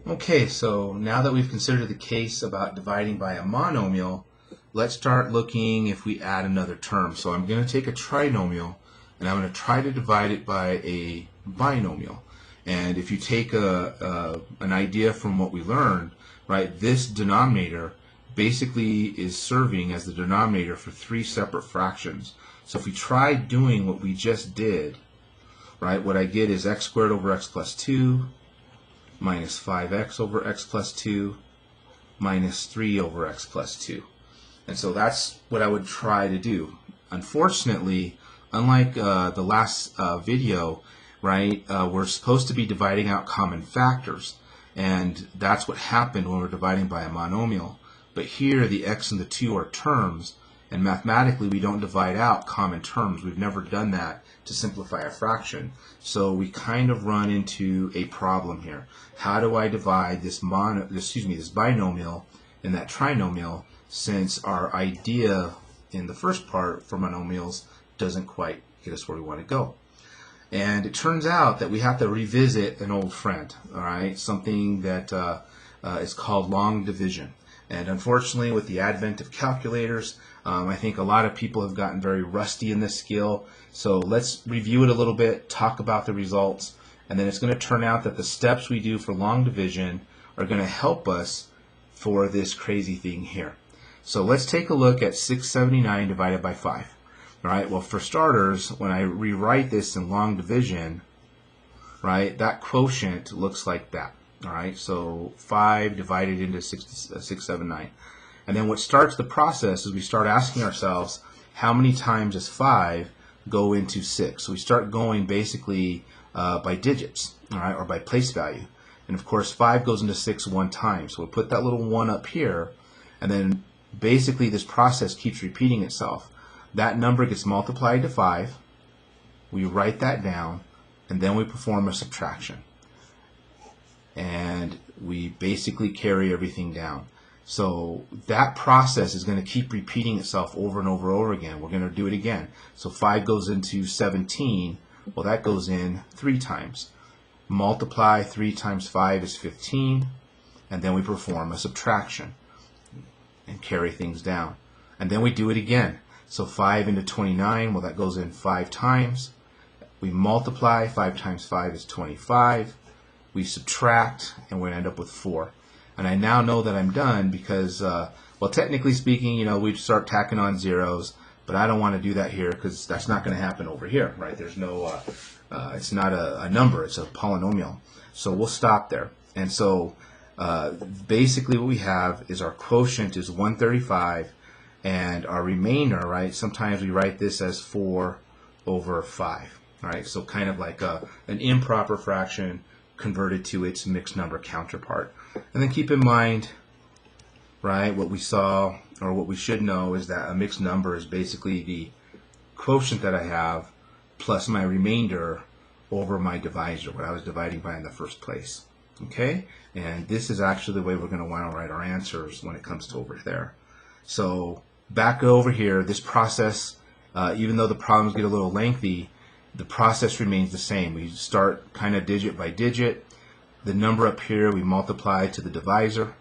Okay, so now that we've considered the case about dividing by a monomial, let's start looking if we add another term. So I'm going to take a trinomial and I'm going to try to divide it by a binomial. And if you take an idea from what we learned, right, this denominator basically is serving as the denominator for three separate fractions. So if we try doing what we just did, right, what I get is x squared over x plus 2 minus 5x over x plus 2 minus 3 over x plus 2. And so that's what I would try to do. Unfortunately, unlike the last video, right, we're supposed to be dividing out common factors. And that's what happened when we're dividing by a monomial. But here the x and the 2 are terms, and mathematically we don't divide out common terms. We've never done that to simplify a fraction. So we kind of run into a problem here. How do I divide this binomial and that trinomial, since our idea in the first part for monomials doesn't quite get us where we want to go? And it turns out that we have to revisit an old friend, all right, something that is called long division. And unfortunately, with the advent of calculators, I think a lot of people have gotten very rusty in this skill. So let's review it a little bit, talk about the results, and then it's going to turn out that the steps we do for long division are going to help us for this crazy thing here. So let's take a look at 679 divided by 5. All right, well, for starters, when I rewrite this in long division, right, that quotient looks like that. All right, so 5 divided into 679. And then what starts the process is we start asking ourselves, how many times does 5 go into 6? So we start going basically by digits, all right, or by place value. And of course, 5 goes into 6 one time. So we'll put that little 1 up here, and then basically this process keeps repeating itself. That number gets multiplied to 5. We write that down, and then we perform a subtraction. And we basically carry everything down. So that process is going to keep repeating itself over and over and over again. We're going to do it again. So 5 goes into 17. Well, that goes in 3 times. Multiply 3 times 5 is 15. And then we perform a subtraction and carry things down. And then we do it again. So 5 into 29, well, that goes in 5 times. We multiply, 5 times 5 is 25. We subtract, and we end up with 4. And I now know that I'm done because, well, technically speaking, you know, we start tacking on zeros, but I don't want to do that here because that's not going to happen over here, right? There's no, it's not a number, it's a polynomial. So we'll stop there. And so basically what we have is our quotient is 135, and our remainder, right, sometimes we write this as 4 over 5, all right? So kind of like an improper fraction converted to its mixed number counterpart. And then keep in mind, right, what we saw, or what we should know, is that a mixed number is basically the quotient that I have plus my remainder over my divisor, what I was dividing by in the first place. Okay? And this is actually the way we're going to want to write our answers when it comes to over there. So back over here, this process, even though the problems get a little lengthy, the process remains the same. We start kind of digit by digit. The number up here we multiply to the divisor,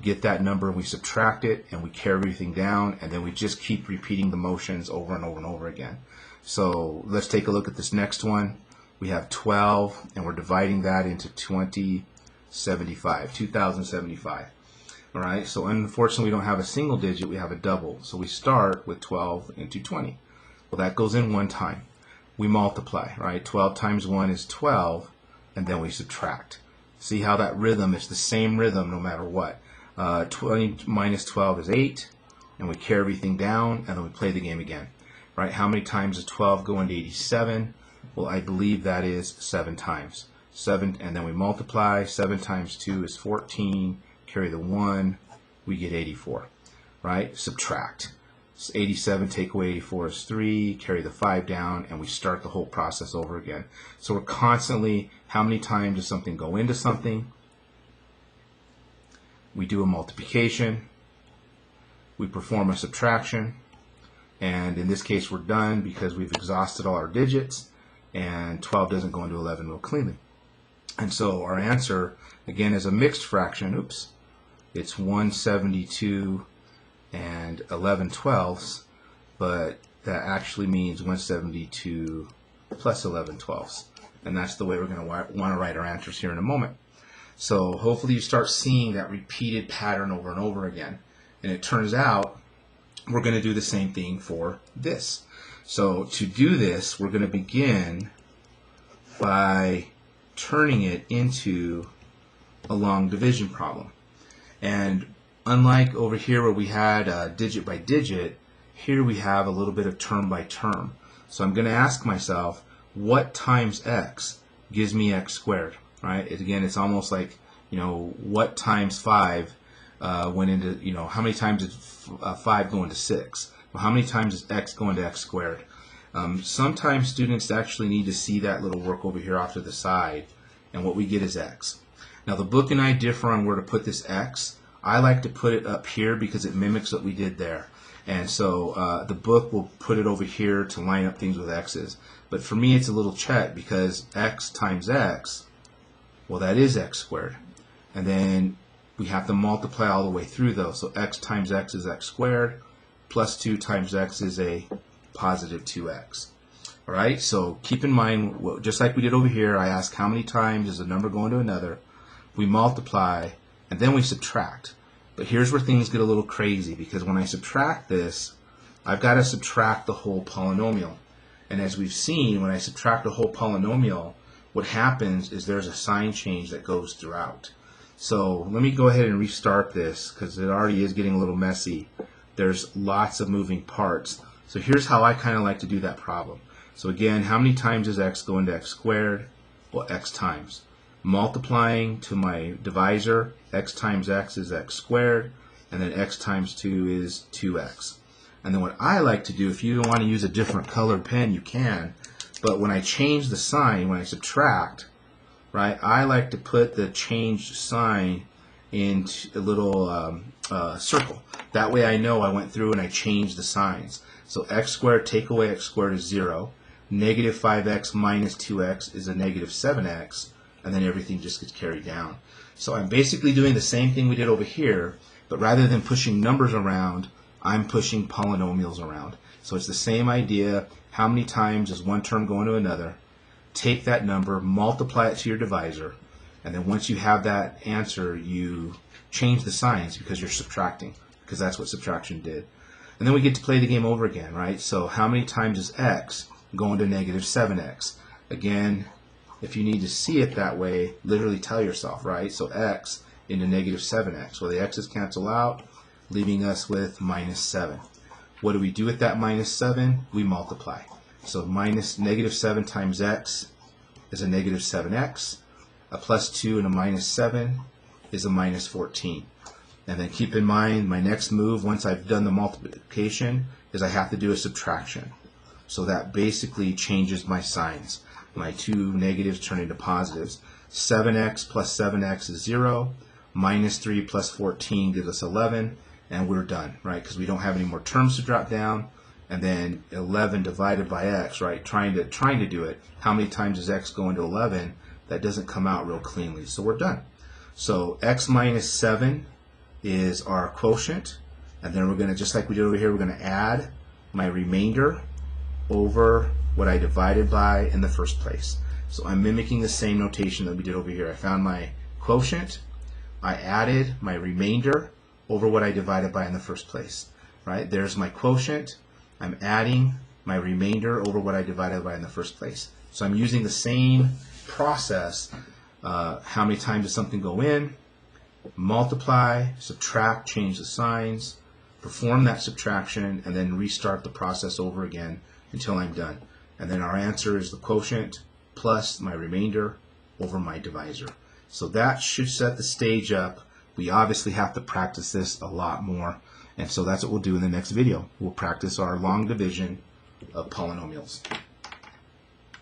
get that number, we subtract it, and we carry everything down, and then we just keep repeating the motions over and over and over again. So let's take a look at this next one. We have 12, and we're dividing that into 2075. All right, so unfortunately we don't have a single digit, we have a double. So we start with 12 into 20. Well, that goes in one time. We multiply, right? 12 times 1 is 12, and then we subtract. See how that rhythm is the same rhythm no matter what. 20 minus 12 is 8, and we carry everything down, and then we play the game again. Right? How many times does 12 go into 87? Well, I believe that is 7 times. 7, and then we multiply. 7 times 2 is 14. Carry the 1, we get 84. Right? Subtract. 87 take away 84 is 3, carry the 5 down, and we start the whole process over again. So we're constantly, how many times does something go into something? We do a multiplication, we perform a subtraction, and in this case we're done because we've exhausted all our digits, and 12 doesn't go into 11 real cleanly. And so our answer, again, is a mixed fraction. Oops. It's 172 and 11/12, but that actually means 172 plus 11/12. And that's the way we're going to want to write our answers here in a moment. So hopefully you start seeing that repeated pattern over and over again. And it turns out we're going to do the same thing for this. So to do this, we're going to begin by turning it into a long division problem. And unlike over here where we had digit by digit, here we have a little bit of term by term. So I'm going to ask myself, what times x gives me x squared? Right? Again, it's almost like, what times 5 went into, how many times did 5 go into 6? Well, how many times is x go into x squared? Sometimes students actually need to see that little work over here off to the side, and what we get is x. Now the book and I differ on where to put this x. I like to put it up here because it mimics what we did there. And so the book will put it over here to line up things with x's. But for me it's a little check because x times x, well, that is x squared. And then we have to multiply all the way through those. So x times x is x squared, plus 2 times x is a positive 2x. All right, so keep in mind, just like we did over here, I ask how many times is a number going to another. We multiply, and then we subtract. But here's where things get a little crazy, because when I subtract this, I've got to subtract the whole polynomial. And as we've seen, when I subtract the whole polynomial, what happens is there's a sign change that goes throughout. So let me go ahead and restart this, because it already is getting a little messy. There's lots of moving parts. So here's how I kind of like to do that problem. So again, how many times does x go into x squared? Well, x times. Multiplying to my divisor, x times x is x squared, and then x times 2 is 2x. And then what I like to do, if you want to use a different colored pen, you can, but when I change the sign, when I subtract, right, I like to put the changed sign into a little circle. That way I know I went through and I changed the signs. So x squared, take away x squared is 0. Negative 5x minus 2x is a negative 7x, and then everything just gets carried down. So I'm basically doing the same thing we did over here, but rather than pushing numbers around, I'm pushing polynomials around. So it's the same idea. How many times does one term go into another? Take that number, multiply it to your divisor, and then once you have that answer, you change the signs because you're subtracting, because that's what subtraction did. And then we get to play the game over again, right? So how many times does x go into negative 7x? Again, if you need to see it that way, literally tell yourself, right? So x into negative 7x. Well, the x's cancel out, leaving us with minus 7. What do we do with that minus 7? We multiply. So minus negative 7 times x is a negative 7x. A plus 2 and a minus 7 is a minus 14. And then keep in mind, my next move, once I've done the multiplication, is I have to do a subtraction. So that basically changes my signs. My two negatives turn into positives. 7x plus 7x is 0. Minus 3 plus 14 gives us 11. And we're done, right? Because we don't have any more terms to drop down. And then 11 divided by x, right? Trying to do it. How many times does x go into 11? That doesn't come out real cleanly. So we're done. So x minus 7 is our quotient. And then we're going to, just like we did over here, we're going to add my remainder over what I divided by in the first place. So I'm mimicking the same notation that we did over here. I found my quotient. I added my remainder over what I divided by in the first place. Right? There's my quotient. I'm adding my remainder over what I divided by in the first place. So I'm using the same process. How many times does something go in? Multiply, subtract, change the signs, perform that subtraction, and then restart the process over again until I'm done. And then our answer is the quotient plus my remainder over my divisor. So that should set the stage up. We obviously have to practice this a lot more. And so that's what we'll do in the next video. We'll practice our long division of polynomials.